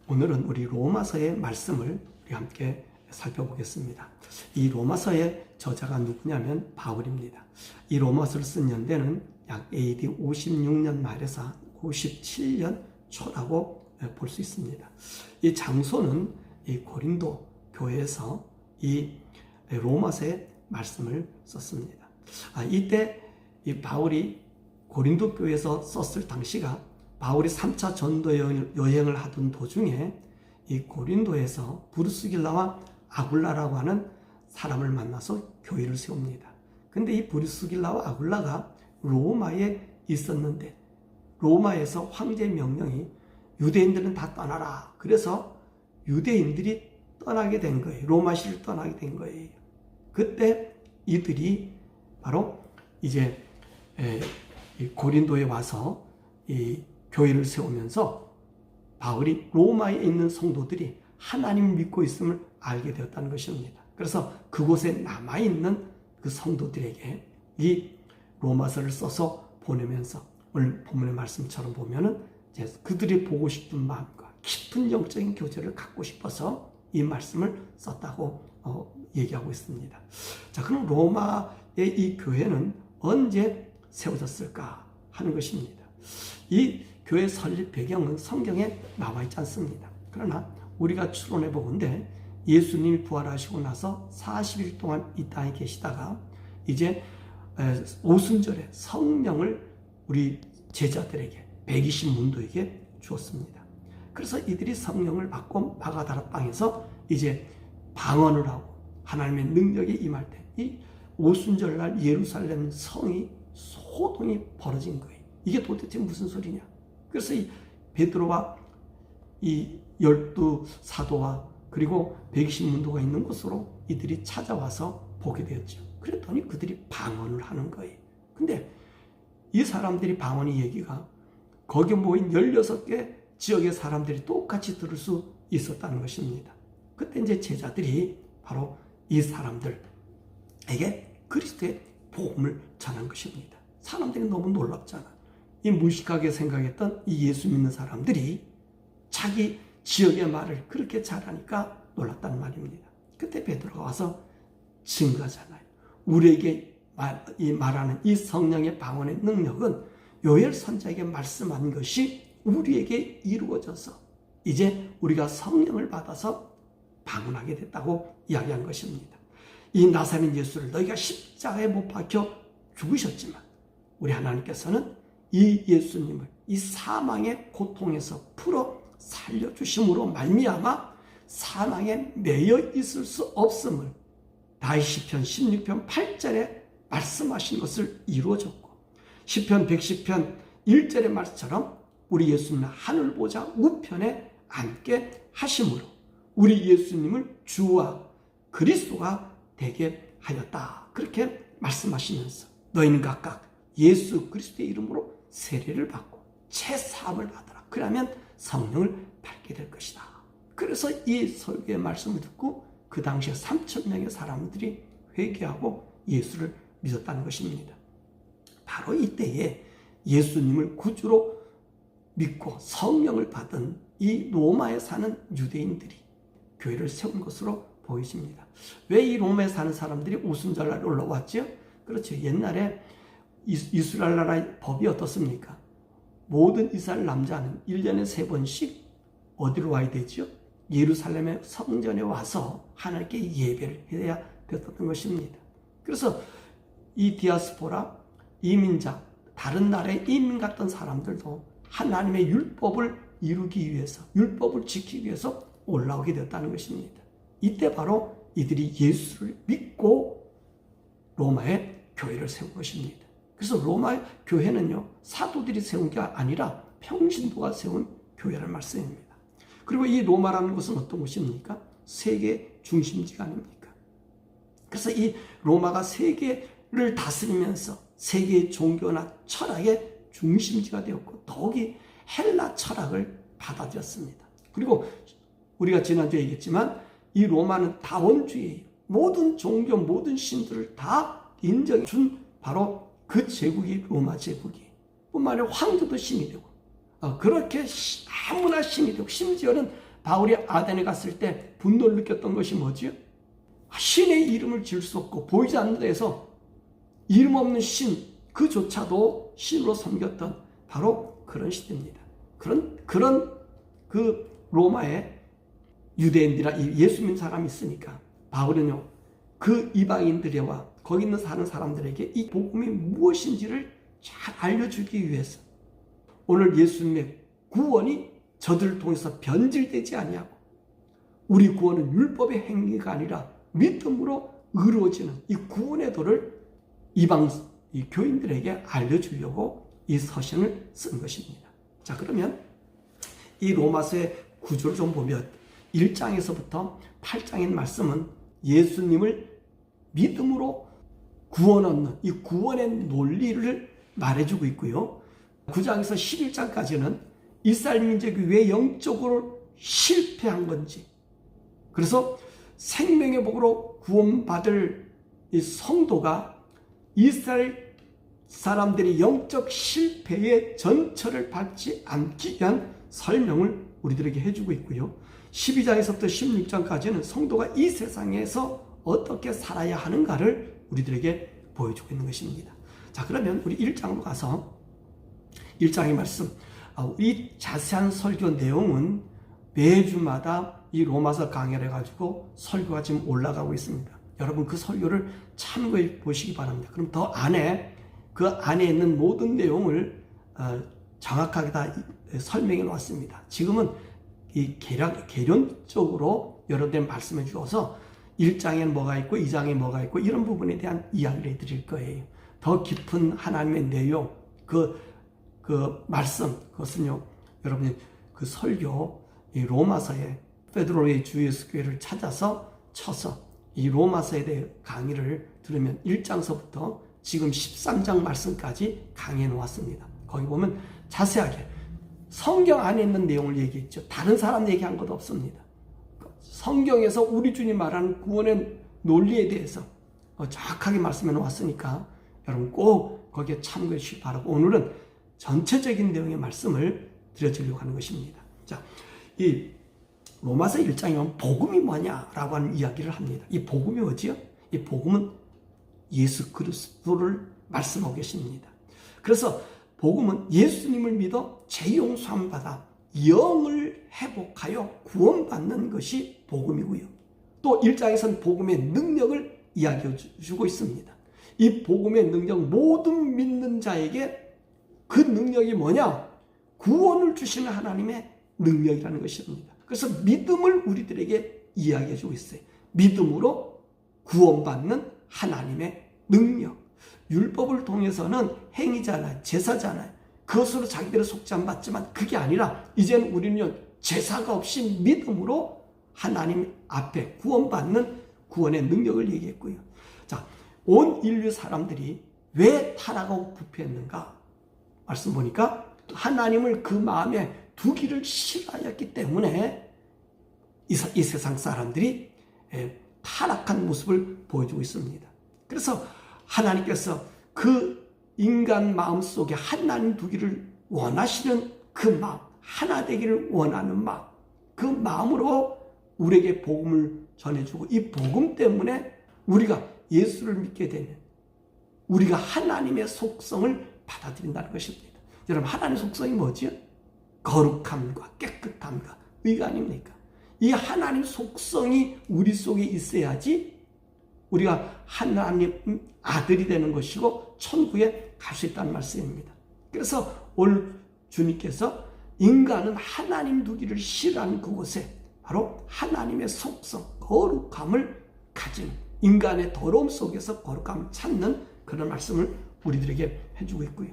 오늘은 우리 로마서의 말씀을 우리 함께 살펴보겠습니다. 이 로마서의 저자가 누구냐면 바울입니다. 이 로마서를 쓴 연대는 약 AD 56년 말에서 57년 초라고 볼 수 있습니다. 이 장소는 이 고린도 교회에서 이 로마서의 말씀을 썼습니다. 이때 이 바울이 고린도 교회에서 썼을 당시가 바울이 3차 전도 여행을 하던 도중에 이 고린도에서 브루스길라와 아굴라라고 하는 사람을 만나서 교회를 세웁니다. 근데 이 브루스길라와 아굴라가 로마에 있었는데 로마에서 황제 명령이 유대인들은 다 떠나라. 그래서 유대인들이 떠나게 된 거예요. 로마시를 떠나게 된 거예요. 그때 이들이 바로 이제 고린도에 와서 이 교회를 세우면서 바울이 로마에 있는 성도들이 하나님을 믿고 있음을 알게 되었다는 것입니다. 그래서 그곳에 남아있는 그 성도들에게 이 로마서를 써서 보내면서 오늘 본문의 말씀처럼 보면은 이제 그들이 보고 싶은 마음과 깊은 영적인 교제를 갖고 싶어서 이 말씀을 썼다고 얘기하고 있습니다. 자, 그럼 로마의 이 교회는 언제 세워졌을까 하는 것입니다. 이 교회 설립 배경은 성경에 나와 있지 않습니다. 그러나 우리가 추론해 보건대 예수님이 부활하시고 나서 40일 동안 이 땅에 계시다가 이제 오순절에 성령을 우리 제자들에게 120문도에게 주었습니다. 그래서 이들이 성령을 받고 마가다라 땅에서 이제 방언을 하고 하나님의 능력이 임할 때 이 오순절날 예루살렘 성이 소동이 벌어진 거예요. 이게 도대체 무슨 소리냐? 그래서 이 베드로와 이 12사도와 그리고 120문도가 있는 곳으로 이들이 찾아와서 보게 되었죠. 그랬더니 그들이 방언을 하는 거예요. 근데 이 사람들이 방언의 얘기가 거기 모인 16개 지역의 사람들이 똑같이 들을 수 있었다는 것입니다. 그때 이제 제자들이 바로 이 사람들에게 그리스도의 복음을 전한 것입니다. 사람들이 너무 놀랍잖아. 이 무식하게 생각했던 이 예수 믿는 사람들이 자기 지역의 말을 그렇게 잘하니까 놀랐단 말입니다. 그때 베드로가 와서 증거하잖아요. 우리에게 말하는 이 성령의 방언의 능력은 요엘 선지자에게 말씀한 것이 우리에게 이루어져서 이제 우리가 성령을 받아서 방언하게 됐다고 이야기한 것입니다. 이 나사렛 예수를 너희가 십자가에 못 박혀 죽으셨지만 우리 하나님께서는 이 예수님을 이 사망의 고통에서 풀어 살려주심으로 말미암아 사망에 매여 있을 수 없음을 다윗 시편 16편 8절에 말씀하신 것을 이루어졌고 시편 110편 1절의 말씀처럼 우리 예수님은 하늘 보좌 우편에 앉게 하심으로 우리 예수님을 주와 그리스도가 되게 하였다. 그렇게 말씀하시면서 너희는 각각 예수 그리스도의 이름으로 세례를 받고 채사함을 받으라. 그러면 성령을 받게 될 것이다. 그래서 이 설교의 말씀을 듣고 그 당시에 3,000명의 사람들이 회개하고 예수를 믿었다는 것입니다. 바로 이때에 예수님을 구주로 믿고 성령을 받은 이 로마에 사는 유대인들이 교회를 세운 것으로 보여집니다. 왜 이 로마에 사는 사람들이 오순절날 올라왔죠? 그렇죠. 옛날에 이스라엘 나라의 법이 어떻습니까? 모든 이스라엘 남자는 1년에 3번씩 어디로 와야 되죠? 예루살렘의 성전에 와서 하나님께 예배를 해야 됐던 것입니다. 그래서 이 디아스포라, 이민자, 다른 나라의 이민 갔던 사람들도 하나님의 율법을 이루기 위해서, 율법을 지키기 위해서 올라오게 되었다는 것입니다. 이때 바로 이들이 예수를 믿고 로마의 교회를 세운 것입니다. 그래서 로마 교회는요, 사도들이 세운 게 아니라 평신도가 세운 교회라는 말씀입니다. 그리고 이 로마라는 곳은 어떤 곳입니까? 세계 중심지가 아닙니까? 그래서 이 로마가 세계를 다스리면서 세계의 종교나 철학의 중심지가 되었고 더욱이 헬라 철학을 받아들였습니다. 그리고 우리가 지난주에 얘기했지만 이 로마는 다원주의예요. 모든 종교, 모든 신들을 다 인정해 준 바로 그 제국이 로마 제국이에요. 뿐만 아니라 황제도 신이 되고 그렇게 아무나 신이 되고 심지어는 바울이 아덴에 갔을 때 분노를 느꼈던 것이 뭐지요? 신의 이름을 지을 수 없고 보이지 않는 데에서 이름 없는 신 그조차도 신으로 섬겼던 바로 그런 시대입니다. 그런 그 로마의 유대인들이라 예수 믿는 사람이 있으니까 바울은요 그 이방인들과 거기 있는 사는 사람들에게 이 복음이 무엇인지를 잘 알려주기 위해서 오늘 예수님의 구원이 저들을 통해서 변질되지 아니하고 우리 구원은 율법의 행위가 아니라 믿음으로 이루어지는 이 구원의 도를 이방 이 교인들에게 알려주려고 이 서신을 쓴 것입니다. 자, 그러면 이 로마서의 구조를 좀 보면 1장에서부터 8장의 말씀은 예수님을 믿음으로 구원 얻는 이 구원의 논리를 말해주고 있고요. 9장에서 11장까지는 이스라엘 민족이 왜 영적으로 실패한 건지, 그래서 생명의 복으로 구원받을 이 성도가 이스라엘 사람들이 영적 실패의 전철을 밟지 않기 위한 설명을 우리들에게 해주고 있고요. 12장에서부터 16장까지는 성도가 이 세상에서 어떻게 살아야 하는가를 우리들에게 보여주고 있는 것입니다. 자, 그러면 우리 1장으로 가서 1장의 말씀, 이 자세한 설교 내용은 매주마다 이 로마서 강의를 해가지고 설교가 지금 올라가고 있습니다. 여러분 그 설교를 참고해 보시기 바랍니다. 그럼 그 안에 있는 모든 내용을 정확하게 다 설명해 놓았습니다. 지금은 이 개론적으로 여러분들 말씀해 주어서 1장에는 뭐가 있고 2장에 뭐가 있고 이런 부분에 대한 이야기를 해드릴 거예요. 더 깊은 하나님의 내용, 그 말씀, 그것은요, 여러분이 그 설교, 이 로마서의 페드로의 주 예수 교회를 찾아서 쳐서 이 로마서에 대해 강의를 들으면 1장서부터 지금 13장 말씀까지 강의해 놓았습니다. 거기 보면 자세하게 성경 안에 있는 내용을 얘기했죠. 다른 사람 얘기한 것도 없습니다. 성경에서 우리 주님 말하는 구원의 논리에 대해서 정확하게 말씀해 놓았으니까 여러분 꼭 거기에 참고해 주시기 바라고 오늘은 전체적인 내용의 말씀을 드려드리려고 하는 것입니다. 자, 이 로마서 1장에 보면 복음이 뭐냐라고 하는 이야기를 합니다. 이 복음이 뭐지요? 이 복음은 예수 그리스도를 말씀하고 계십니다. 그래서 복음은 예수님을 믿어 죄 용서함 받아 영을 회복하여 구원받는 것이 복음이고요. 또 1장에서는 복음의 능력을 이야기해 주고 있습니다. 이 복음의 능력, 모든 믿는 자에게 그 능력이 뭐냐? 구원을 주시는 하나님의 능력이라는 것입니다. 그래서 믿음을 우리들에게 이야기해 주고 있어요. 믿음으로 구원받는 하나님의 능력. 율법을 통해서는 행위잖아요. 제사잖아요. 그것으로 자기들의 속죄함 받지만 그게 아니라 이제는 우리는요, 제사가 없이 믿음으로 하나님 앞에 구원받는 구원의 능력을 얘기했고요. 자, 온 인류 사람들이 왜 타락하고 부패했는가? 말씀 보니까 하나님을 그 마음에 두기를 싫어하였기 때문에 이 세상 사람들이 타락한 모습을 보여주고 있습니다. 그래서 하나님께서 그 인간 마음 속에 하나님 두기를 원하시는 그 마음, 하나 되기를 원하는 마음, 그 마음으로 우리에게 복음을 전해주고 이 복음 때문에 우리가 예수를 믿게 되면 우리가 하나님의 속성을 받아들인다는 것입니다. 여러분 하나님의 속성이 뭐지요? 거룩함과 깨끗함과 의가 아닙니까? 이 하나님 속성이 우리 속에 있어야지 우리가 하나님 아들이 되는 것이고 천국에 갈 수 있다는 말씀입니다. 그래서 오늘 주님께서 인간은 하나님 두기를 싫어하는 그곳에 바로 하나님의 속성, 거룩함을 가진 인간의 더러움 속에서 거룩함을 찾는 그런 말씀을 우리들에게 해주고 있고요.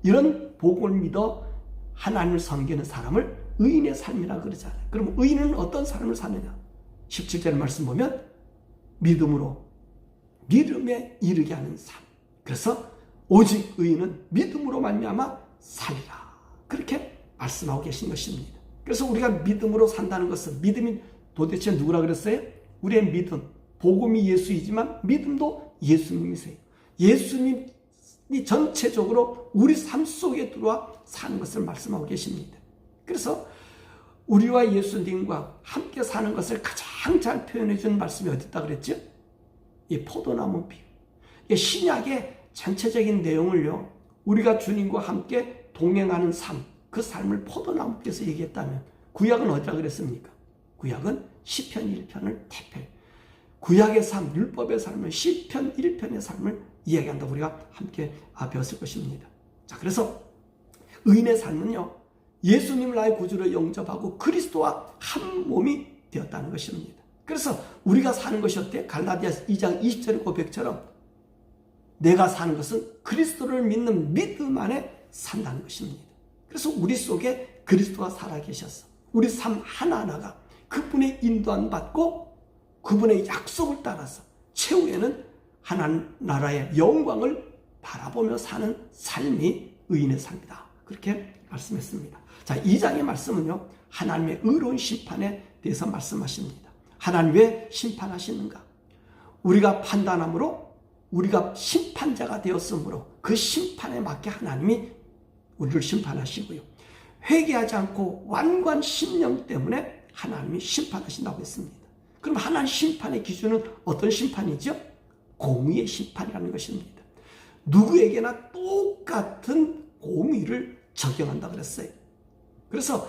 이런 복음을 믿어 하나님을 섬기는 사람을 의인의 삶이라고 그러잖아요. 그럼 의인은 어떤 삶을 사느냐? 17절 말씀 보면 믿음으로 믿음에 이르게 하는 삶. 그래서 오직 의인은 믿음으로 말미암아 살리라. 그렇게 말씀하고 계신 것입니다. 그래서 우리가 믿음으로 산다는 것은 믿음이 도대체 누구라 그랬어요? 우리의 믿음, 복음이 예수이지만 믿음도 예수님이세요. 예수님이 전체적으로 우리 삶 속에 들어와 사는 것을 말씀하고 계십니다. 그래서 우리와 예수님과 함께 사는 것을 가장 잘 표현해 준 말씀이 어디 있다 그랬죠? 이 포도나무 비유. 이 신약의 전체적인 내용을요, 우리가 주님과 함께 동행하는 삶, 그 삶을 포도나무께서 얘기했다면 구약은 어디라 그랬습니까? 구약은 시편 1편을 대표해. 구약의 삶, 율법의 삶을 시편 1편의 삶을 이야기한다. 우리가 함께 배웠을 것입니다. 자, 그래서 의인의 삶은요, 예수님을 나의 구주로 영접하고 그리스도와 한 몸이 되었다는 것입니다. 그래서 우리가 사는 것이 어때? 갈라디아서 2장 20절의 고백처럼 내가 사는 것은 그리스도를 믿는 믿음 안에 산다는 것입니다. 그래서 우리 속에 그리스도가 살아계셔서 우리 삶 하나하나가 그분의 인도함 받고 그분의 약속을 따라서 최후에는 하나님 나라의 영광을 바라보며 사는 삶이 의인의 삶이다. 그렇게 말씀했습니다. 자, 2장의 말씀은요, 하나님의 의로운 심판에 대해서 말씀하십니다. 하나님 왜 심판하시는가? 우리가 판단함으로 우리가 심판자가 되었으므로 그 심판에 맞게 하나님이 우리를 심판하시고요. 회개하지 않고 완고한 심령 때문에 하나님이 심판하신다고 했습니다. 그럼 하나님 심판의 기준은 어떤 심판이죠? 공의의 심판이라는 것입니다. 누구에게나 똑같은 공의를 적용한다 그랬어요. 그래서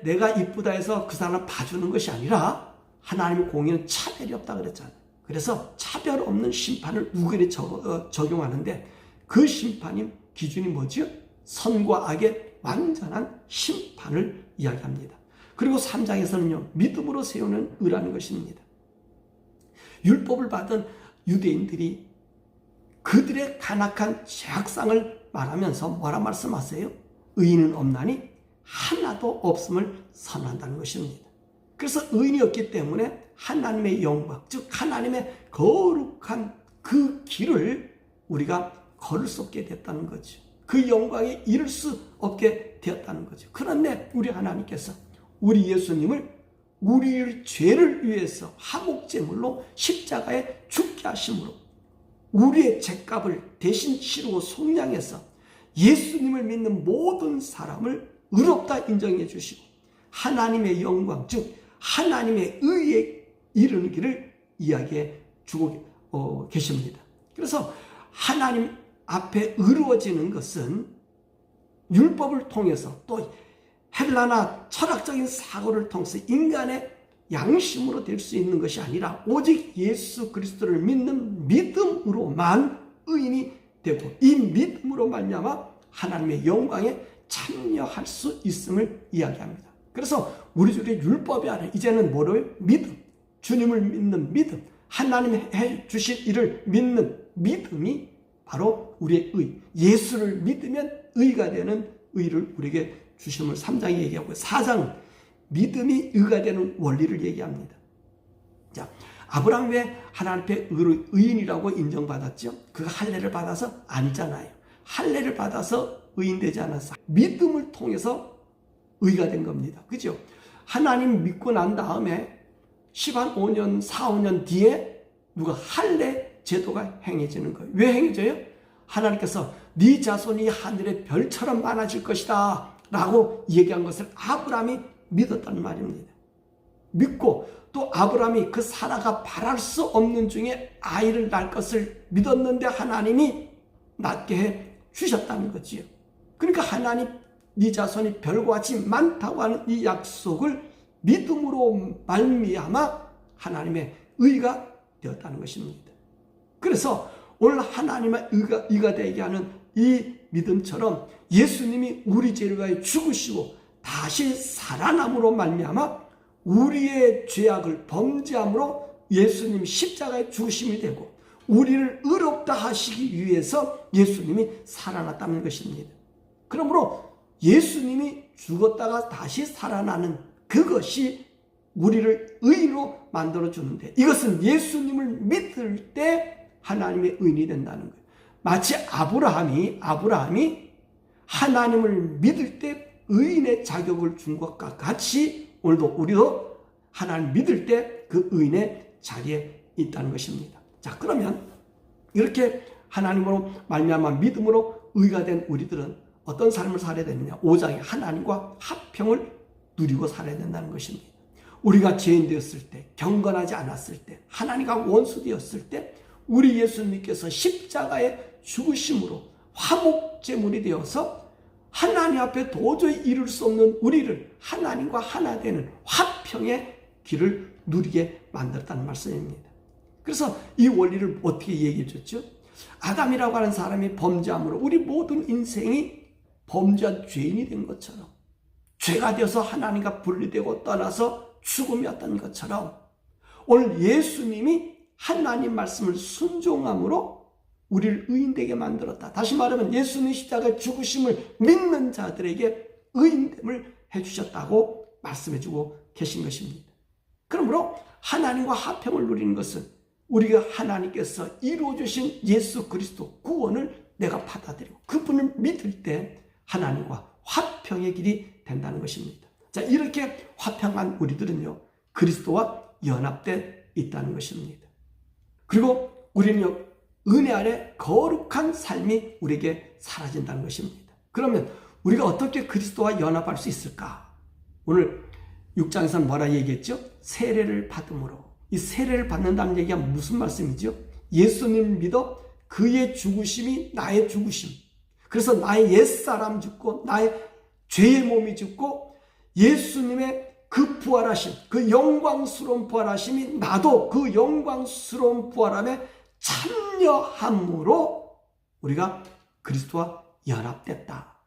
내가 이쁘다 해서 그 사람을 봐주는 것이 아니라 하나님의 공의는 차별이 없다 그랬잖아요. 그래서 차별 없는 심판을 누구에게 적용하는데 그 심판의 기준이 뭐죠? 선과 악의 완전한 심판을 이야기합니다. 그리고 3장에서는요, 믿음으로 세우는 의라는 것입니다. 율법을 받은 유대인들이 그들의 간악한 죄악상을 말하면서 뭐라 말씀하세요? 의인은 없나니 하나도 없음을 선언한다는 것입니다. 그래서 의인이 없기 때문에 하나님의 영광, 즉 하나님의 거룩한 그 길을 우리가 걸을 수 없게 됐다는 거죠. 그 영광에 이를 수 없게 되었다는 거죠. 그런데 우리 하나님께서 우리 예수님을 우리의 죄를 위해서 화목제물로 십자가에 죽게 하심으로 우리의 죄값을 대신 치르고 속량해서 예수님을 믿는 모든 사람을 의롭다 인정해 주시고 하나님의 영광, 즉 하나님의 의에 이르는 길을 이야기해 주고 계십니다. 그래서 하나님 앞에 의로워지는 것은 율법을 통해서 또 헬라나 철학적인 사고를 통해서 인간의 양심으로 될 수 있는 것이 아니라 오직 예수 그리스도를 믿는 믿음으로만 의인이 되고 이 믿음으로 말미암아 하나님의 영광에 참여할 수 있음을 이야기합니다. 그래서 우리 중에 율법이 아니라 이제는 뭐로요? 믿음, 주님을 믿는 믿음, 하나님이 해주실 일을 믿는 믿음이 바로 우리의 의, 예수를 믿으면 의가 되는 의를 우리에게 주심을 3장에 얘기하고 4장은 믿음이 의가 되는 원리를 얘기합니다. 자, 아브라함 왜 하나님 앞에 의인이라고 인정받았죠? 그가 할례를 받아서 아니잖아요. 할례를 받아서 의인되지 않았어. 믿음을 통해서 의가 된 겁니다. 그죠? 하나님 믿고 난 다음에 15년, 4, 5년 뒤에 누가 할례 제도가 행해지는 거예요. 왜 행해져요? 하나님께서 네 자손이 하늘의 별처럼 많아질 것이다 라고 얘기한 것을 아브라함이 믿었다는 말입니다. 믿고 또 아브라함이 그 사라가 바랄 수 없는 중에 아이를 낳을 것을 믿었는데 하나님이 낳게 해 주셨다는 거지요. 그러니까 하나님 네 자손이 별과 같이 많다고 하는 이 약속을 믿음으로 말미암아 하나님의 의가 되었다는 것입니다. 그래서 오늘 하나님의 의가 되게 하는 이 믿음처럼 예수님이 우리 죄를 위하여 죽으시고 다시 살아남으로 말미암아 우리의 죄악을 범죄함으로 예수님 십자가에 죽으심이 되고 우리를 의롭다 하시기 위해서 예수님이 살아났다는 것입니다. 그러므로 예수님이 죽었다가 다시 살아나는 그것이 우리를 의로 만들어주는데 이것은 예수님을 믿을 때 하나님의 의인이 된다는 거예요. 마치 아브라함이 하나님을 믿을 때 의인의 자격을 준 것과 같이 오늘도 우리도 하나님 믿을 때 그 의인의 자리에 있다는 것입니다. 자, 그러면 이렇게 하나님으로 말미암아 믿음으로 의가 된 우리들은 어떤 삶을 살아야 되느냐? 5장에 하나님과 화평을 누리고 살아야 된다는 것입니다. 우리가 죄인 되었을 때, 경건하지 않았을 때, 하나님과 원수 되었을 때 우리 예수님께서 십자가의 죽으심으로 화목제물이 되어서 하나님 앞에 도저히 이룰 수 없는 우리를 하나님과 하나 되는 화평의 길을 누리게 만들었다는 말씀입니다. 그래서 이 원리를 어떻게 얘기해 줬죠? 아담이라고 하는 사람이 범죄함으로 우리 모든 인생이 범죄한 죄인이 된 것처럼, 죄가 되어서 하나님과 분리되고 떠나서 죽음이었던 것처럼, 오늘 예수님이 하나님 말씀을 순종함으로 우리를 의인되게 만들었다. 다시 말하면 예수님 십자가의 죽으심을 믿는 자들에게 의인됨을 해주셨다고 말씀해주고 계신 것입니다. 그러므로 하나님과 화평을 누리는 것은 우리가 하나님께서 이루어주신 예수 그리스도 구원을 내가 받아들이고 그분을 믿을 때 하나님과 화평의 길이 된다는 것입니다. 자, 이렇게 화평한 우리들은요, 그리스도와 연합되어 있다는 것입니다. 그리고 우리는 은혜 아래 거룩한 삶이 우리에게 사라진다는 것입니다. 그러면 우리가 어떻게 그리스도와 연합할 수 있을까? 오늘 6장에서는 뭐라 얘기했죠? 세례를 받음으로. 이 세례를 받는다는 얘기가 무슨 말씀이죠? 예수님 믿어 그의 죽으심이 나의 죽으심. 그래서 나의 옛사람 죽고 나의 죄의 몸이 죽고 예수님의 그 부활하심, 그 영광스러운 부활하심이 나도 그 영광스러운 부활함에 참여함으로 우리가 그리스도와 연합됐다.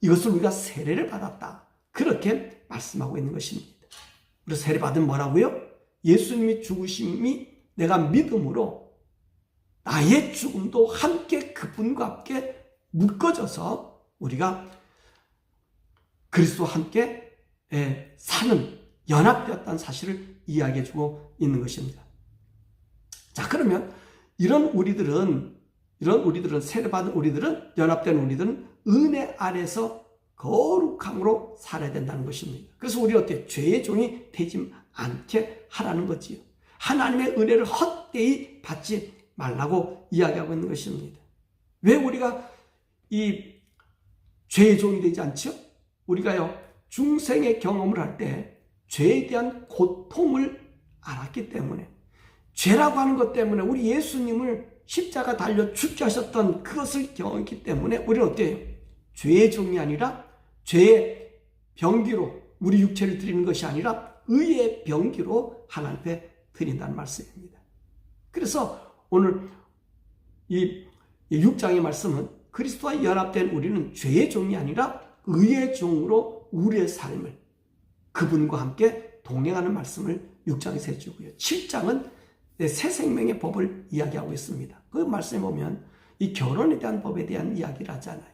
이것을 우리가 세례를 받았다. 그렇게 말씀하고 있는 것입니다. 그래서 세례 받으면 뭐라고요? 예수님이 죽으심이 내가 믿음으로 나의 죽음도 함께 그분과 함께 묶어져서 우리가 그리스도와 함께 사는, 연합되었다는 사실을 이야기해주고 있는 것입니다. 자, 그러면 이런 우리들은 세례받은 우리들은, 연합된 우리들은 은혜 아래서 거룩함으로 살아야 된다는 것입니다. 그래서 우리 어때? 죄의 종이 되지 않게 하라는 거지요. 하나님의 은혜를 헛되이 받지 말라고 이야기하고 있는 것입니다. 왜 우리가 이 죄의 종이 되지 않죠? 우리가요, 중생의 경험을 할 때 죄에 대한 고통을 알았기 때문에, 죄라고 하는 것 때문에 우리 예수님을 십자가 달려 죽게 하셨던 그것을 경험했기 때문에 우리는 어때요? 죄의 종이 아니라 죄의 병기로 우리 육체를 드리는 것이 아니라 의의 병기로 하나님 앞에 드린다는 말씀입니다. 그래서 오늘 이 6장의 말씀은 그리스도와 연합된 우리는 죄의 종이 아니라 의의 종으로 우리의 삶을 그분과 함께 동행하는 말씀을 6장에서 해주고요. 7장은 새 생명의 법을 이야기하고 있습니다. 그 말씀에 보면 이 결혼에 대한 법에 대한 이야기를 하잖아요.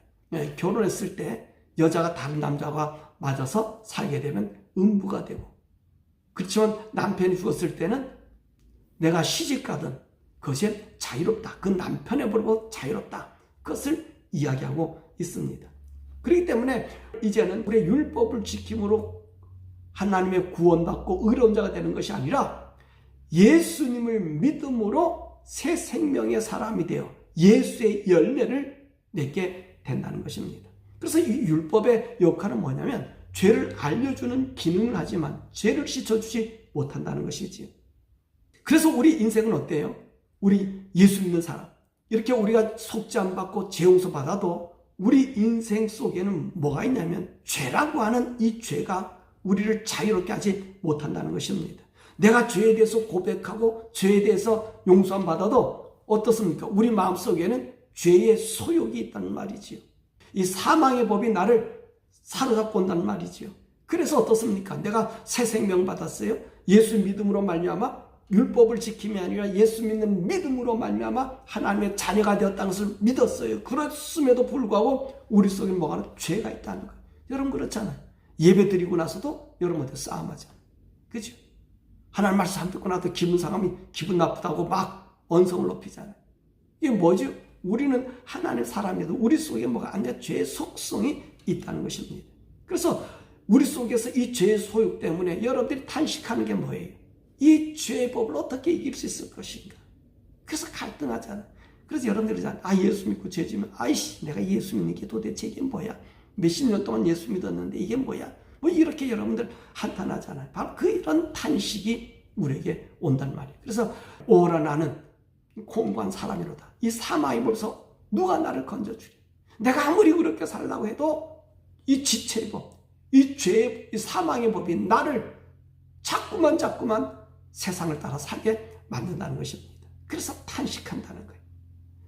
결혼했을 때 여자가 다른 남자가 맞아서 살게 되면 음부가 되고, 그렇지만 남편이 죽었을 때는 내가 시집가든 그것이 자유롭다. 그 남편의 법으로 자유롭다. 그것을 이야기하고 있습니다. 그렇기 때문에 이제는 우리의 율법을 지킴으로 하나님의 구원받고 의로운 자가 되는 것이 아니라 예수님을 믿음으로 새 생명의 사람이 되어 예수의 열매를 맺게 된다는 것입니다. 그래서 이 율법의 역할은 뭐냐면 죄를 알려주는 기능을 하지만 죄를 씻어주지 못한다는 것이지요. 그래서 우리 인생은 어때요? 우리 예수 믿는 사람, 이렇게 우리가 속죄 안 받고 재용서 받아도 우리 인생 속에는 뭐가 있냐면 죄라고 하는 이 죄가 우리를 자유롭게 하지 못한다는 것입니다. 내가 죄에 대해서 고백하고 죄에 대해서 용서함 받아도 어떻습니까? 우리 마음속에는 죄의 소욕이 있다는 말이지요. 이 사망의 법이 나를 사로잡고 온다는 말이지요. 그래서 어떻습니까? 내가 새 생명 받았어요. 예수 믿음으로 말미암아 율법을 지킴이 아니라 예수 믿는 믿음으로 말미암아 하나님의 자녀가 되었다는 것을 믿었어요. 그랬음에도 불구하고 우리 속에 뭐가 죄가 있다는 거예요. 여러분 그렇잖아요. 예배 드리고 나서도 여러분한테 싸움하잖아요. 그죠? 하나님 말씀 안 듣고 나도 기분 상하면 기분 나쁘다고 막 언성을 높이잖아요. 이게 뭐죠? 우리는 하나님 사람이도 우리 속에 뭐가 아니라 죄의 속성이 있다는 것입니다. 그래서 우리 속에서 이 죄의 소욕 때문에 여러분들이 탄식하는 게 뭐예요? 이 죄의 법을 어떻게 이길 수 있을 것인가? 그래서 갈등하잖아요. 그래서 여러분들이 예수 믿고 죄 지면 아이씨 내가 예수 믿는 게 도대체 이게 뭐야? 몇십 년 동안 예수 믿었는데 이게 뭐야? 뭐 이렇게 여러분들 한탄하잖아요. 바로 이런 탄식이 우리에게 온단 말이에요. 그래서 오라 나는 공고한 사람이로다. 이 사망의 법에서 누가 나를 건져주리. 내가 아무리 그렇게 살라고 해도 이 지체의 법, 이 죄의, 이 사망의 법이 나를 자꾸만 세상을 따라 살게 만든다는 것입니다. 그래서 탄식한다는 거예요.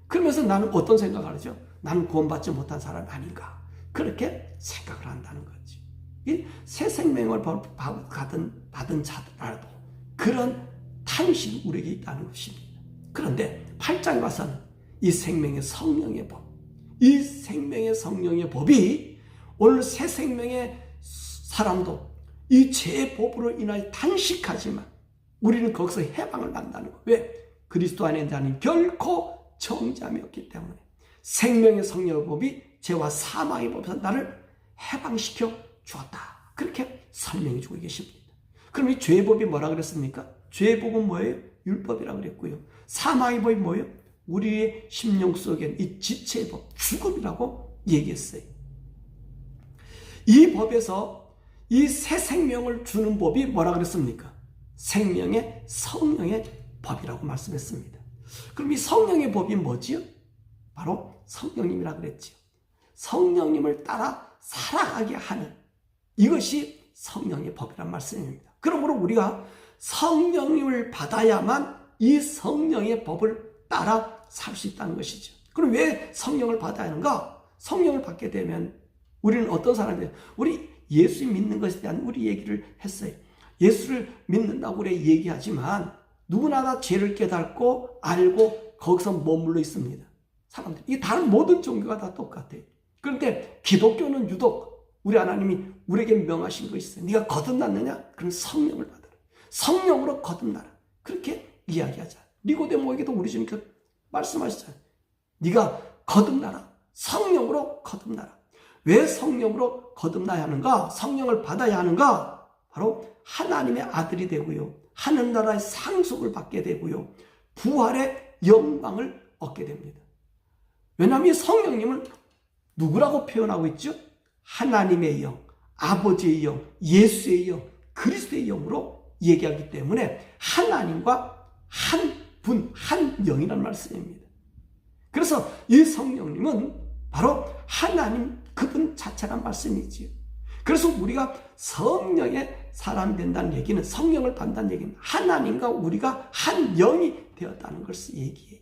그러면서 나는 어떤 생각을 하죠? 나는 구원받지 못한 사람이 아닌가. 그렇게 생각을 한다는 거지. 이 새 생명을 받은 자들라도 그런 탄식이 우리에게 있다는 것입니다. 그런데 8장에 와서는 이 생명의 성령의 법, 이 생명의 성령의 법이 오늘 새 생명의 사람도 이 죄의 법으로 인하여 탄식하지만 우리는 거기서 해방을 받는다는 거예요. 왜? 그리스도 안에 자는 결코 정죄함이 없기 때문에 생명의 성령의 법이 죄와 사망의 법에서 나를 해방시켜 주었다. 그렇게 설명해 주고 계십니다. 그럼 이 죄의 법이 뭐라 그랬습니까? 죄의 법은 뭐예요? 율법이라고 그랬고요. 사망의 법이 뭐예요? 우리의 심령 속에 이 지체의 법, 죽음이라고 얘기했어요. 이 법에서 이 새 생명을 주는 법이 뭐라 그랬습니까? 생명의 성령의 법이라고 말씀했습니다. 그럼 이 성령의 법이 뭐지요? 바로 성령님이라고 그랬지요. 성령님을 따라 살아가게 하는 이것이 성령의 법이란 말씀입니다. 그러므로 우리가 성령님을 받아야만 이 성령의 법을 따라 살 수 있다는 것이죠. 그럼 왜 성령을 받아야 하는가? 성령을 받게 되면 우리는 어떤 사람이에요? 우리 예수 믿는 것에 대한 우리 얘기를 했어요. 예수를 믿는다고 우리 얘기하지만 누구나 다 죄를 깨닫고 알고 거기서 머물러 있습니다. 사람들. 이게 다른 모든 종교가 다 똑같아요. 그런데 기독교는 유독 우리 하나님이 우리에게 명하신 거 있어요. 네가 거듭났느냐? 그럼 성령을 받아라. 성령으로 거듭나라. 그렇게 이야기하자. 니고데모에게도 우리 주님께서 말씀하시잖아요. 네가 거듭나라. 성령으로 거듭나라. 왜 성령으로 거듭나야 하는가? 성령을 받아야 하는가? 바로 하나님의 아들이 되고요. 하늘나라의 상속을 받게 되고요. 부활의 영광을 얻게 됩니다. 왜냐하면 이 성령님을 누구라고 표현하고 있죠? 하나님의 영, 아버지의 영, 예수의 영, 그리스도의 영으로 얘기하기 때문에 하나님과 한 분, 한 영이라는 말씀입니다. 그래서 이 성령님은 바로 하나님 그분 자체란 말씀이지요. 그래서 우리가 성령의 사람이 된다는 얘기는, 성령을 받는다는 얘기는 하나님과 우리가 한 영이 되었다는 것을 얘기해요.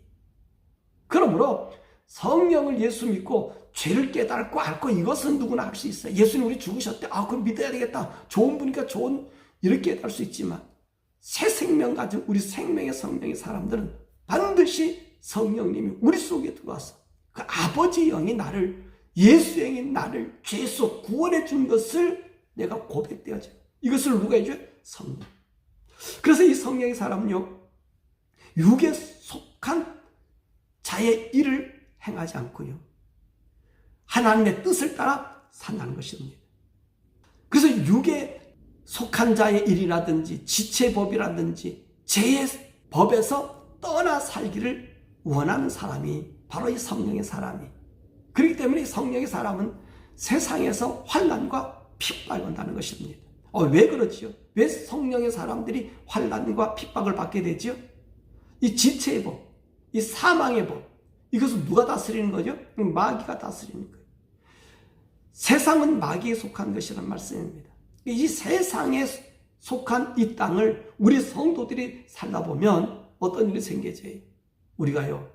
그러므로 성령을 예수 믿고 죄를 깨닫고 알고 이것은 누구나 할 수 있어요. 예수님 우리 죽으셨대. 그럼 믿어야 되겠다. 좋은 분이니까 이렇게 깨달을 수 있지만 새 생명 가진 우리 생명의 성령의 사람들은 반드시 성령님이 우리 속에 들어와서 그 아버지 영이 나를, 예수 영이 나를 죄에서 구원해 준 것을 내가 고백되어져. 이것을 누가 해줘요? 성령. 그래서 이 성령의 사람은요, 육에 속한 자의 일을 행하지 않고요, 하나님의 뜻을 따라 산다는 것입니다. 그래서 육에 속한 자의 일이라든지 지체의 법이라든지 죄의 법에서 떠나 살기를 원하는 사람이 바로 이 성령의 사람이. 그렇기 때문에 이 성령의 사람은 세상에서 환난과 핍박을 받는다는 것입니다. 왜 그러지요? 왜 성령의 사람들이 환난과 핍박을 받게 되지요? 이 지체의 법, 이 사망의 법, 이것은 누가 다스리는 거죠? 마귀가 다스리는 거예요. 세상은 마귀에 속한 것이란 말씀입니다. 이 세상에 속한 이 땅을 우리 성도들이 살다 보면 어떤 일이 생겨져요? 우리가요,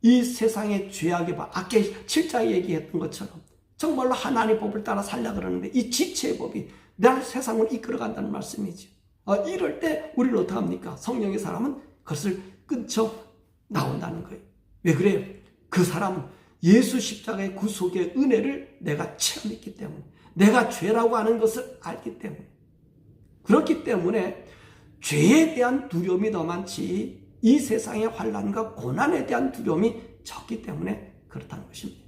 이 세상의 죄악의 법, 아까 7장에 얘기했던 것처럼 정말로 하나님의 법을 따라 살려 그러는데 이 지체의 법이 나를 세상을 이끌어간다는 말씀이죠. 이럴 때 우리는 어떻게 합니까? 성령의 사람은 그것을 끊쳐 나온다는 거예요. 왜 그래요? 그 사람은 예수 십자가의 구속의 은혜를 내가 체험했기 때문에, 내가 죄라고 하는 것을 알기 때문에, 그렇기 때문에 죄에 대한 두려움이 더 많지 이 세상의 환난과 고난에 대한 두려움이 적기 때문에 그렇다는 것입니다.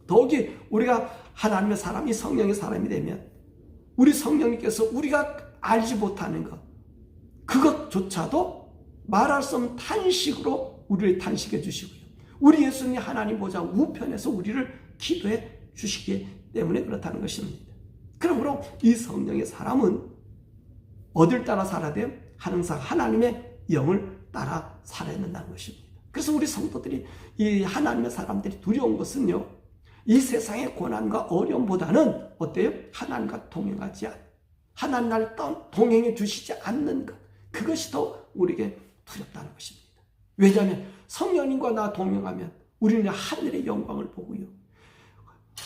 더욱이 우리가 하나님의 사람이 성령의 사람이 되면 우리 성령님께서 우리가 알지 못하는 것, 그것조차도 말할 수 없는 탄식으로 우리를 탄식해 주시고요, 우리 예수님이 하나님 보좌 우편에서 우리를 기도해 주시기 때문에 그렇다는 것입니다. 그러므로 이 성령의 사람은 어딜 따라 살아야 돼요? 항상 하나님의 영을 따라 살아야 된다는 것입니다. 그래서 우리 성도들이, 이 하나님의 사람들이 두려운 것은요, 이 세상의 고난과 어려움보다는 어때요? 하나님과 동행하지 않는, 하나님 나를 동행해 주시지 않는 것, 그것이 더 우리에게 두렵다는 것입니다. 왜냐하면 성령님과 나 동행하면 우리는 하늘의 영광을 보고요,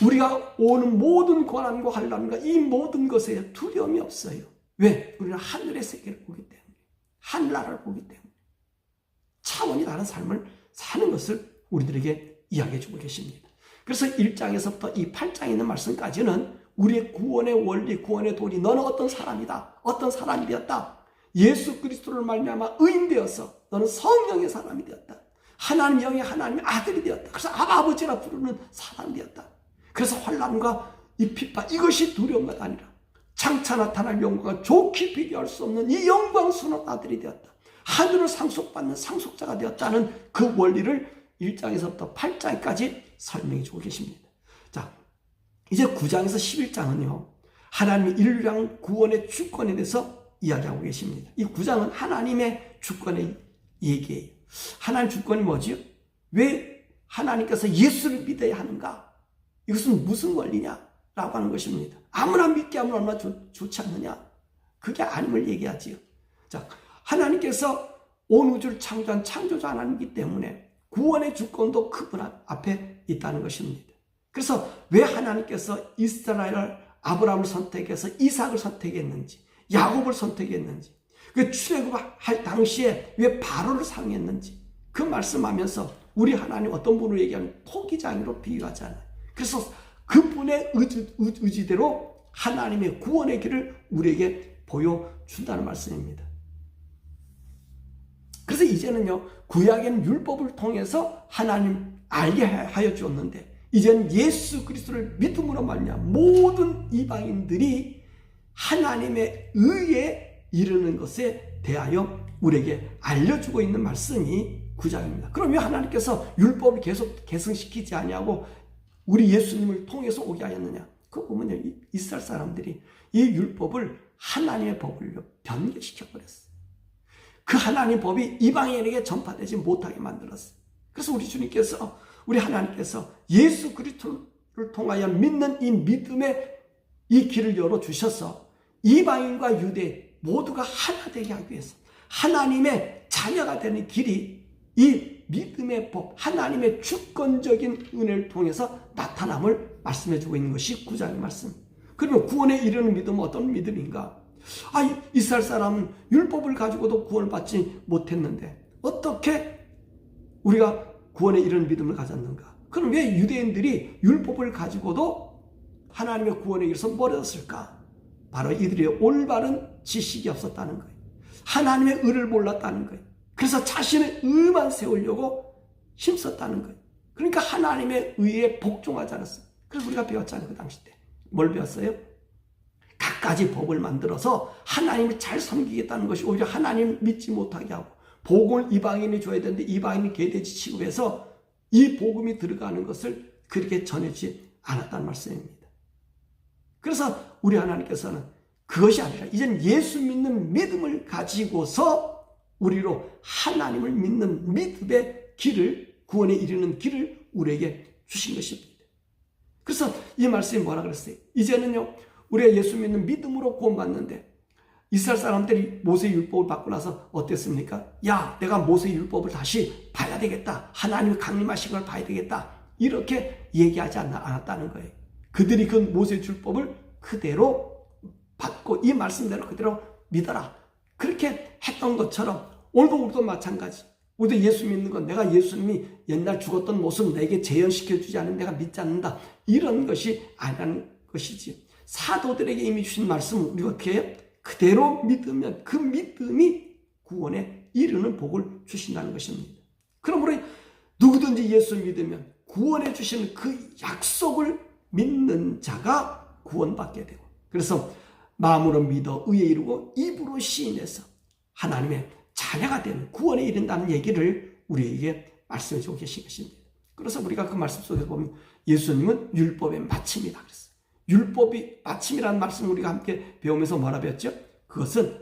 우리가 오는 모든 고난과 환난과 이 모든 것에 두려움이 없어요. 왜? 우리는 하늘의 세계를 보기 때문에, 하늘나라를 보기 때문에 차원이 다른 삶을 사는 것을 우리들에게 이야기해 주고 계십니다. 그래서 1장에서부터 이 8장에 있는 말씀까지는 우리의 구원의 원리, 구원의 도리, 너는 어떤 사람이다, 어떤 사람이 되었다, 예수 그리스도를 말미암아 의인 되어서 너는 성령의 사람이 되었다, 하나님 영의 하나님의 아들이 되었다, 그래서 아버지라 부르는 사람이 되었다. 그래서 환난과 이 핍박, 이것이 두려운 것 아니라 장차 나타날 영광과 좋게 비교할 수 없는 이 영광스러운 아들이 되었다, 하늘을 상속받는 상속자가 되었다는 그 원리를 1장에서부터 8장까지 설명해 주고 계십니다. 자, 이제 9장에서 11장은요, 하나님의 인류량 구원의 주권에 대해서 이야기하고 계십니다. 이 9장은 하나님의 주권의 얘기예요. 하나님 주권이 뭐지요? 왜 하나님께서 예수를 믿어야 하는가? 이것은 무슨 원리냐라고 하는 것입니다. 아무나 믿게 하면 얼마나 좋지 않느냐? 그게 아님을 얘기하지요. 자, 하나님께서 온 우주를 창조한 창조자 하나님이기 때문에 구원의 주권도 그분 앞에 있다는 것입니다. 그래서 왜 하나님께서 이스라엘을, 아브라함을 선택해서 이삭을 선택했는지, 야곱을 선택했는지, 그 출애굽할 당시에 왜 바로를 상했는지 그 말씀하면서 우리 하나님 어떤 분을 얘기하면 토기장이로 비유하잖아요. 그래서 그분의 의지대로 하나님의 구원의 길을 우리에게 보여준다는 말씀입니다. 그래서 이제는요, 구약에는 율법을 통해서 하나님 알게 하여 주었는데, 이제는 예수 그리스도를 믿음으로 말미암아 모든 이방인들이 하나님의 의에 이르는 것에 대하여 우리에게 알려주고 있는 말씀이 9장입니다. 그럼 왜 하나님께서 율법을 계속 계승시키지 아니하고 우리 예수님을 통해서 오게 하였느냐? 그거 보면요, 이스라엘 사람들이 이 율법을 하나님의 법을요 변개시켜버렸어요. 그 하나님 법이 이방인에게 전파되지 못하게 만들었어요. 그래서 우리 주님께서, 우리 하나님께서 예수 그리스도를 통하여 믿는 이 믿음의 이 길을 열어주셔서 이방인과 유대 모두가 하나 되게 하기 위해서 하나님의 자녀가 되는 길이 이 믿음의 법, 하나님의 주권적인 은혜를 통해서 나타남을 말씀해주고 있는 것이 9장의 말씀. 그러면 구원에 이르는 믿음은 어떤 믿음인가? 이스라엘 사람은 율법을 가지고도 구원을 받지 못했는데 어떻게 우리가 구원에 이르는 믿음을 가졌는가? 그럼 왜 유대인들이 율법을 가지고도 하나님의 구원에 이르러서 멀어졌을까? 바로 이들의 올바른 지식이 없었다는 거예요. 하나님의 의를 몰랐다는 거예요. 그래서 자신의 의만 세우려고 힘썼다는 거예요. 그러니까 하나님의 의에 복종하지 않았어요. 그래서 우리가 배웠잖아요. 그 당시 때. 뭘 배웠어요? 갖가지 법을 만들어서 하나님을 잘 섬기겠다는 것이 오히려 하나님을 믿지 못하게 하고, 복음을 이방인이 줘야 되는데 이방인이 개돼지 취급해서 이 복음이 들어가는 것을 그렇게 전해주지 않았다는 말씀입니다. 그래서 우리 하나님께서는 그것이 아니라 이제는 예수 믿는 믿음을 가지고서 우리로 하나님을 믿는 믿음의 길을, 구원에 이르는 길을 우리에게 주신 것입니다. 그래서 이 말씀이 뭐라 그랬어요? 이제는요, 우리가 예수 믿는 믿음으로 구원받는데, 이스라엘 사람들이 모세의 율법을 받고 나서 어땠습니까? 야, 내가 모세의 율법을 다시 봐야 되겠다. 하나님의 강림하신 걸 봐야 되겠다. 이렇게 얘기하지 않았다는 거예요. 그들이 그 모세의 율법을 그대로 받고 이 말씀대로 그대로 믿어라. 그렇게 했던 것처럼 오늘도 우리도 마찬가지. 우리도 예수 믿는 건 내가 예수님이 옛날 죽었던 모습 내게 재현시켜주지 않으면 내가 믿지 않는다. 이런 것이 아니라는 것이지. 사도들에게 이미 주신 말씀을 우리가 어떻게 해요? 그대로 믿으면 그 믿음이 구원에 이르는 복을 주신다는 것입니다. 그러므로 누구든지 예수를 믿으면 구원해 주시는 그 약속을 믿는 자가 구원받게 되고, 그래서 마음으로 믿어 의에 이르고 입으로 시인해서 하나님의 자녀가 되는 구원에 이른다는 얘기를 우리에게 말씀해 주고 계신 것입니다. 그래서 우리가 그 말씀 속에 보면 예수님은 율법의 마침이다 그랬어요. 율법이 마침이라는 말씀 우리가 함께 배우면서 뭐라 배웠죠? 그것은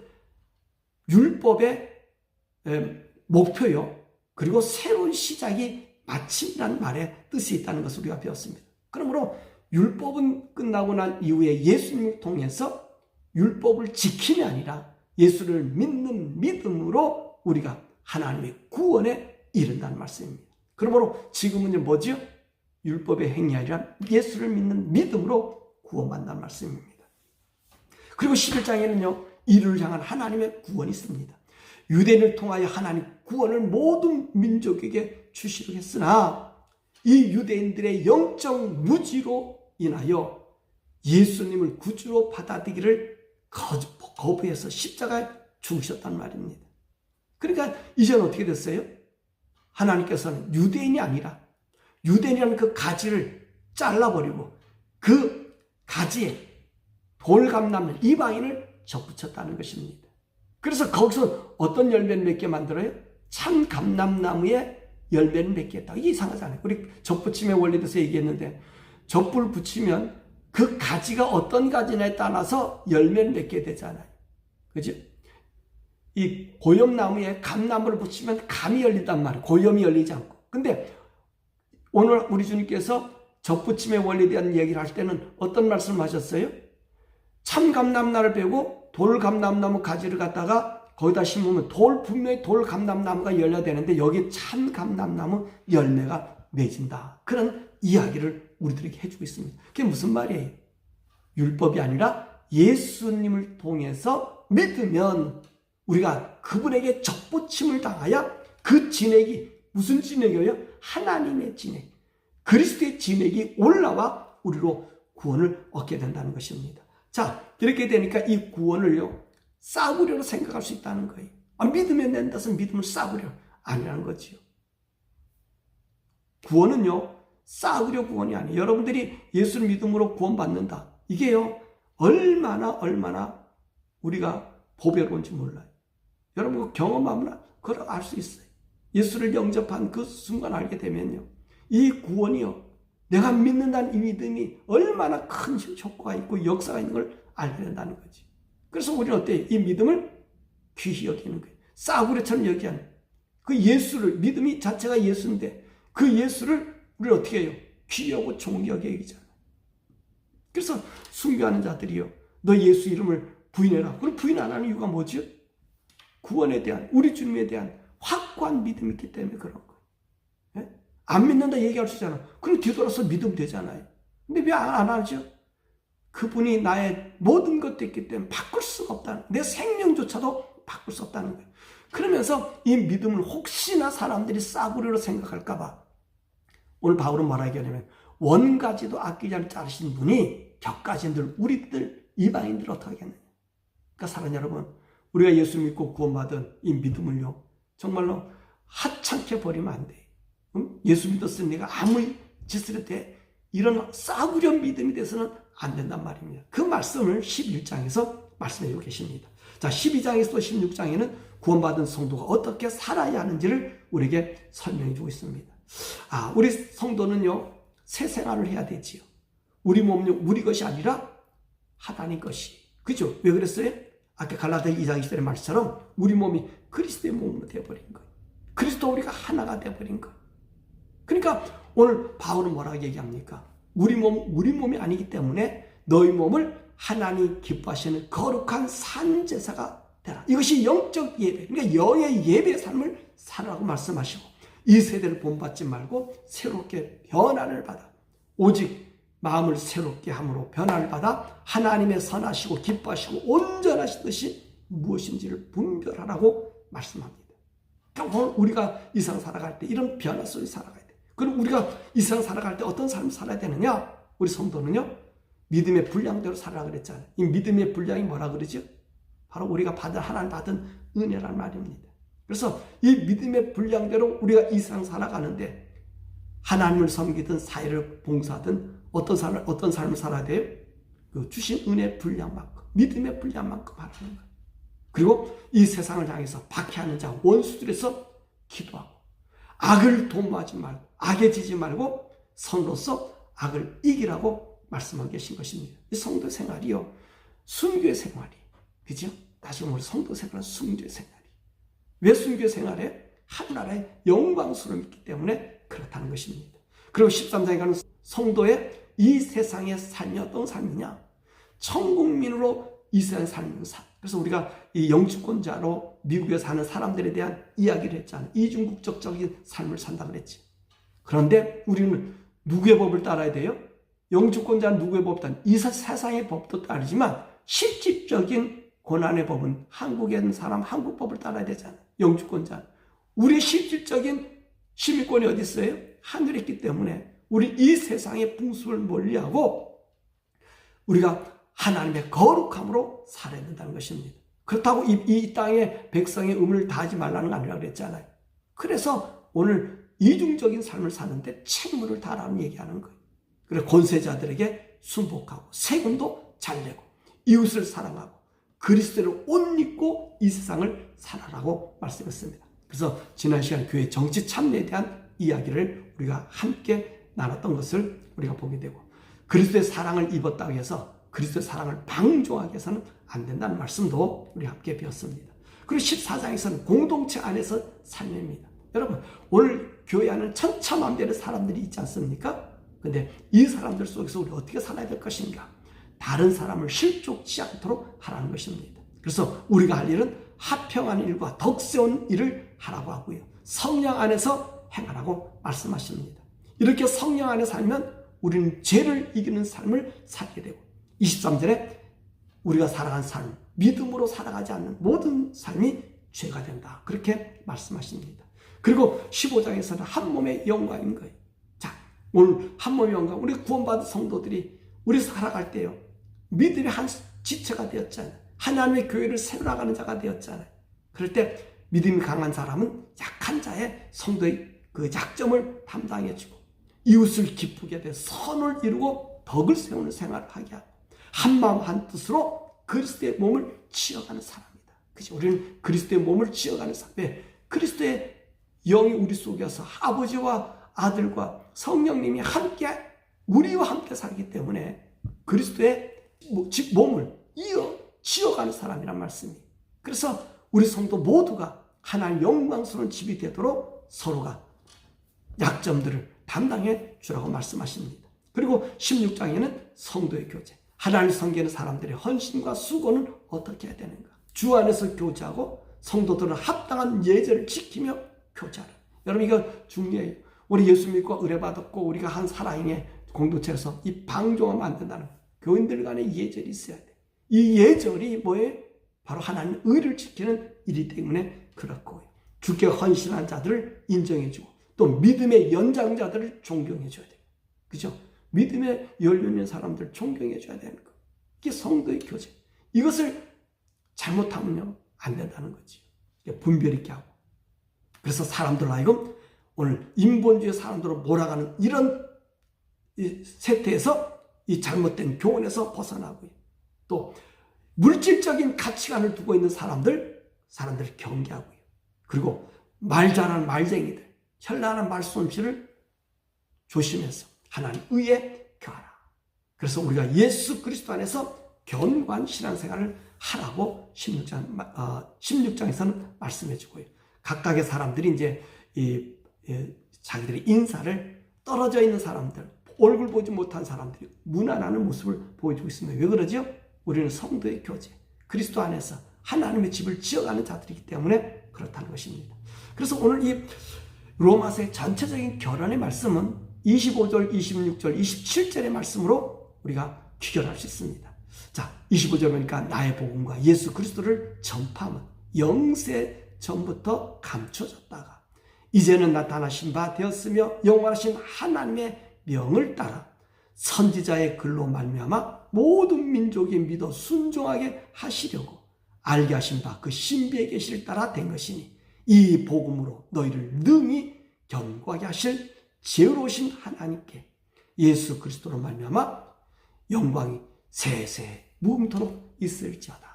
율법의 목표요. 그리고 새로운 시작이 마침이라는 말의 뜻이 있다는 것을 우리가 배웠습니다. 그러므로 율법은 끝나고 난 이후에 예수님을 통해서 율법을 지킴이 아니라 예수를 믿는 믿음으로 우리가 하나님의 구원에 이른다는 말씀입니다. 그러므로 지금은 뭐지요? 율법의 행위 아니라 예수를 믿는 믿음으로 구원받는다는 말씀입니다. 그리고 11장에는요, 이를 향한 하나님의 구원이 있습니다. 유대인을 통하여 하나님 구원을 모든 민족에게 주시려 했으나 이 유대인들의 영적 무지로 인하여 예수님을 구주로 받아들이기를 거부해서 십자가에 죽으셨단 말입니다. 그러니까 이제는 어떻게 됐어요? 하나님께서는 유대인이 아니라 유대인이라는 그 가지를 잘라버리고 그 가지에 돌감남을 이방인을 접붙였다는 것입니다. 그래서 거기서 어떤 열매를 맺게 만들어요? 참 감람나무의 열매를 맺게 했다. 이게 이상하잖아요. 우리 접붙임의 원리에 대해서 얘기했는데 접불 붙이면 그 가지가 어떤 가지냐에 따라서 열매를 맺게 되잖아요. 그죠? 이 고염나무에 감나무를 붙이면 감이 열린단 말이에요. 고염이 열리지 않고. 근데 오늘 우리 주님께서 접붙임의 원리에 대한 얘기를 할 때는 어떤 말씀을 하셨어요? 참 감람나무를 베고 돌 감람나무 가지를 갖다가 거기다 심으면 분명히 돌 감람나무가 열려야 되는데 여기 참 감람나무 열매가 맺은다. 그런 이야기를 우리들에게 해주고 있습니다. 그게 무슨 말이에요? 율법이 아니라 예수님을 통해서 믿으면 우리가 그분에게 접붙임을 당하여 그 진액이 무슨 진액이에요? 하나님의 진액, 그리스도의 진액이 올라와 우리로 구원을 얻게 된다는 것입니다. 자, 이렇게 되니까 이 구원을요, 싸구려로 생각할 수 있다는 거예요. 믿으면 된다서 믿음을 싸구려 아니라는 거지요. 구원은요, 싸구려 구원이 아니에요. 여러분들이 예수를 믿음으로 구원받는다. 이게요, 얼마나 우리가 보배로운지 몰라요. 여러분 경험하면 그걸 알 수 있어요. 예수를 영접한 그 순간 알게 되면요, 이 구원이요, 내가 믿는다는 이 믿음이 얼마나 큰 효과가 있고 역사가 있는 걸 알게 된다는 거지. 그래서 우리는 어때요? 이 믿음을 귀히 여기는 거예요. 싸구려처럼 여기하는 그 예수를, 믿음이 자체가 예수인데 그 예수를 우리 어떻게 해요? 귀히 여고 존귀하게 여기잖아요. 그래서 순교하는 자들이요, 너 예수 이름을 부인해라. 그럼 부인 안 하는 이유가 뭐죠? 구원에 대한, 우리 주님에 대한 확고한 믿음이 있기 때문에 그런 거예요. 예? 안 믿는다 얘기할 수 있잖아. 그럼 뒤돌아서 믿으면 되잖아요. 근데 왜 안 하죠? 그분이 나의 모든 것도 있기 때문에 바꿀 수가 없다는, 내 생명조차도 바꿀 수 없다는 거예요. 그러면서 이 믿음을 혹시나 사람들이 싸구려로 생각할까봐 오늘 바울은 뭐라 얘기하냐면, 원가지도 아끼지 않고 자르신 분이 격가진들, 우리들, 이방인들 어떻게 하겠느냐. 그러니까 사랑하는 여러분, 우리가 예수 믿고 구원받은 이 믿음을요, 정말로 하찮게 버리면 안 돼. 예수 믿었으니 내가 아무 짓을 해도 돼. 이런 싸구려 믿음이 돼서는 안 된단 말입니다. 그 말씀을 11장에서 말씀해주고 계십니다. 자, 12장에서 16장에는 구원받은 성도가 어떻게 살아야 하는지를 우리에게 설명해주고 있습니다. 우리 성도는요, 새 생활을 해야 되지요. 우리 몸요, 우리 것이 아니라 하나님 것이. 그죠? 왜 그랬어요? 아까 갈라디아 2장 20절의 말씀처럼 우리 몸이 그리스도의 몸으로 되어버린 거예요. 그리스도 우리가 하나가 되어버린 거예요. 그러니까 오늘 바울은 뭐라고 얘기합니까? 우리 몸이 아니기 때문에 너희 몸을 하나님 기뻐하시는 거룩한 산제사가 되라. 이것이 영적 예배, 그러니까 영의 예배의 삶을 살아라고 말씀하시고, 이 세대를 본받지 말고 새롭게 변화를 받아 오직 마음을 새롭게 함으로 변화를 받아 하나님의 선하시고 기뻐하시고 온전하신 뜻이 무엇인지를 분별하라고 말씀합니다. 그러니까 오늘 우리가 이 세상 살아갈 때 이런 변화 속에 살아가야 돼. 그럼 우리가 이 세상 살아갈 때 어떤 삶을 살아야 되느냐? 우리 성도는요, 믿음의 분량대로 살아라 그랬잖아요. 이 믿음의 분량이 뭐라 그러죠? 바로 우리가 하나님 받은 은혜란 말입니다. 그래서 이 믿음의 분량대로 우리가 이 세상 살아가는데 하나님을 섬기든 사회를 봉사하든 어떤 삶을 살아야 돼요? 그 주신 은혜의 분량만큼, 믿음의 분량만큼 하라는 거예요. 그리고 이 세상을 향해서 박해하는 자, 원수들에서 기도하고, 악을 도모하지 말고, 악에 지지 말고 선으로서 악을 이기라고 말씀하고 계신 것입니다. 이 성도 생활이요, 순교의 생활이, 그죠? 다시 우리 성도 생활은 순교의 생활이. 왜 순교의 생활에? 하나님의 영광스러움이 있기 때문에 그렇다는 것입니다. 그리고 13장에 가는 성도의 이 세상의 삶이 어떤 삶이냐? 천국민으로 이 세상에 사는 삶. 그래서 우리가 이 영주권자로 미국에 사는 사람들에 대한 이야기를 했잖아요. 이중국적적인 삶을 산다 그랬지. 그런데 우리는 누구의 법을 따라야 돼요? 영주권자는 누구의 법을 따라? 이 세상의 법도 따르지만 실질적인 고난의 법은 한국에 있는 사람 한국 법을 따라야 되잖아요. 영주권자. 우리의 실질적인 시민권이 어디 있어요? 하늘에 있기 때문에 우리 이 세상의 풍습을 멀리하고 우리가 하나님의 거룩함으로 살아야 된다는 것입니다. 그렇다고 이 땅의 백성의 의무를 다하지 말라는 거 아니라 그랬잖아요. 그래서 오늘 이중적인 삶을 사는데 책무를 다하라는 얘기하는 거예요. 그래서 권세자들에게 순복하고 세금도 잘 내고 이웃을 사랑하고 그리스도를 옷 입고 이 세상을 살아라고 말씀했습니다. 그래서 지난 시간 교회 정치 참여에 대한 이야기를 우리가 함께 나눴던 것을 우리가 보게 되고, 그리스도의 사랑을 입었다고 해서 그리스도의 사랑을 방종하게 해서는 안 된다는 말씀도 우리 함께 배웠습니다. 그리고 14장에서는 공동체 안에서 삶입니다. 여러분, 오늘 교회 안에 천차만별의 사람들이 있지 않습니까? 근데 이 사람들 속에서 우리 어떻게 살아야 될 것인가? 다른 사람을 실족지 않도록 하라는 것입니다. 그래서 우리가 할 일은 화평한 일과 덕세운 일을 하라고 하고요, 성령 안에서 행하라고 말씀하십니다. 이렇게 성령 안에 살면 우리는 죄를 이기는 삶을 살게 되고, 23절에 우리가 살아간 삶, 믿음으로 살아가지 않는 모든 삶이 죄가 된다, 그렇게 말씀하십니다. 그리고 15장에서는 한 몸의 영광인 거예요. 자, 오늘 한 몸의 영광, 우리 구원받은 성도들이 우리 살아갈 때요, 믿음의 한 지체가 되었잖아요. 하나님의 교회를 세워나가는 자가 되었잖아요. 그럴 때 믿음이 강한 사람은 약한 자의 성도의 그 약점을 담당해주고 이웃을 기쁘게 돼 선을 이루고 덕을 세우는 생활을 하게 하고 한마음 한뜻으로 그리스도의 몸을 지어가는 사람이다. 그치? 우리는 그리스도의 몸을 지어가는 사람. 왜? 그리스도의 영이 우리 속에서 아버지와 아들과 성령님이 함께 우리와 함께 살기 때문에 그리스도의 즉 몸을 지어가는 사람이란 말씀이에요. 그래서 우리 성도 모두가 하나님 영광스러운 집이 되도록 서로가 약점들을 담당해 주라고 말씀하십니다. 그리고 16장에는 성도의 교제, 하나님을 섬기는 사람들의 헌신과 수고는 어떻게 해야 되는가? 주 안에서 교제하고 성도들은 합당한 예절을 지키며 교제하라. 여러분, 이거 중요해요. 우리 예수 믿고 의뢰받았고 우리가 한 사랑의 공동체에서 이 방종하면 안 된다는 거예요. 교인들 간에 예절이 있어야 돼. 이 예절이 뭐예요? 바로 하나님 의를 지키는 일이 때문에 그렇고, 주께 헌신한 자들을 인정해주고 또 믿음의 연장자들을 존경해줘야 돼요. 그죠? 믿음의 연륜의 사람들 존경해줘야 되는 거. 이게 성도의 교제. 이것을 잘못하면요, 안 된다는 거지. 분별 있게 하고. 그래서 사람들 하여금 오늘 인본주의 사람들로 몰아가는 이런 이 세태에서 이 잘못된 교훈에서 벗어나고요. 또 물질적인 가치관을 두고 있는 사람들을 경계하고요. 그리고 말 잘하는 말쟁이들, 현란한 말솜씨를 조심해서 하나님 의에 거하라. 그래서 우리가 예수 그리스도 안에서 견고한 신앙생활을 하라고 16장에서는 말씀해 주고요. 각각의 사람들이 이제 자기들의 인사를 떨어져 있는 사람들, 얼굴 보지 못한 사람들이 무난하는 모습을 보여주고 있습니다. 왜 그러죠? 우리는 성도의 교제, 그리스도 안에서 하나님의 집을 지어가는 자들이기 때문에 그렇다는 것입니다. 그래서 오늘 이 로마서의 전체적인 결론의 말씀은 25절, 26절, 27절의 말씀으로 우리가 귀결할 수 있습니다. 자, 25절 보니까 나의 복음과 예수 그리스도를 전파하면 영세 전부터 감춰졌다가 이제는 나타나신 바 되었으며 영원하신 하나님의 명을 따라 선지자의 글로 말미암아 모든 민족이 믿어 순종하게 하시려고 알게 하신 바 그 신비의 계시를 따라 된 것이니 이 복음으로 너희를 능히 견고하게 하실 지혜로우신 하나님께 예수 그리스도로 말미암아 영광이 세세 무음토록 있을지어다.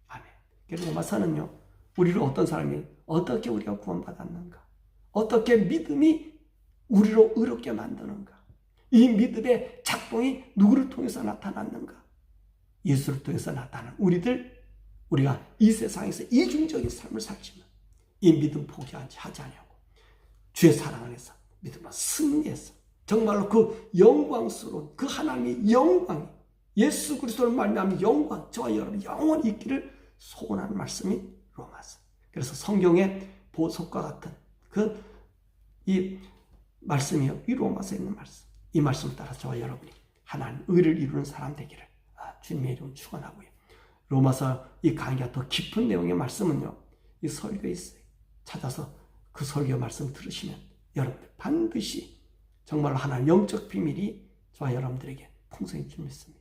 아멘. 로마서는요, 우리를 어떤 사람이 어떻게 우리가 구원받았는가, 어떻게 믿음이 우리로 의롭게 만드는가, 이 믿음의 작동이 누구를 통해서 나타났는가? 예수를 통해서 나타난 우리가 이 세상에서 이중적인 삶을 살지만 이 믿음 포기하지 않냐고 주의 사랑 안에서 믿음과 승리해서 정말로 그 영광스러운 그 하나님의 영광이 예수 그리스도를 말미암은 영광 저와 여러분 영원히 있기를 소원하는 말씀이 로마서. 그래서 성경의 보석과 같은 이 말씀이요, 이 로마서에 있는 말씀, 이 말씀을 따라 저와 여러분이 하나님 의를 이루는 사람 되기를 주님의 이름으로 축원하고요. 로마서 이 강의가 더 깊은 내용의 말씀은요, 이 설교에 있어요. 찾아서 그 설교 말씀 들으시면 여러분들 반드시 정말로 하나님 영적 비밀이 저와 여러분들에게 풍성히 줄 믿습니다.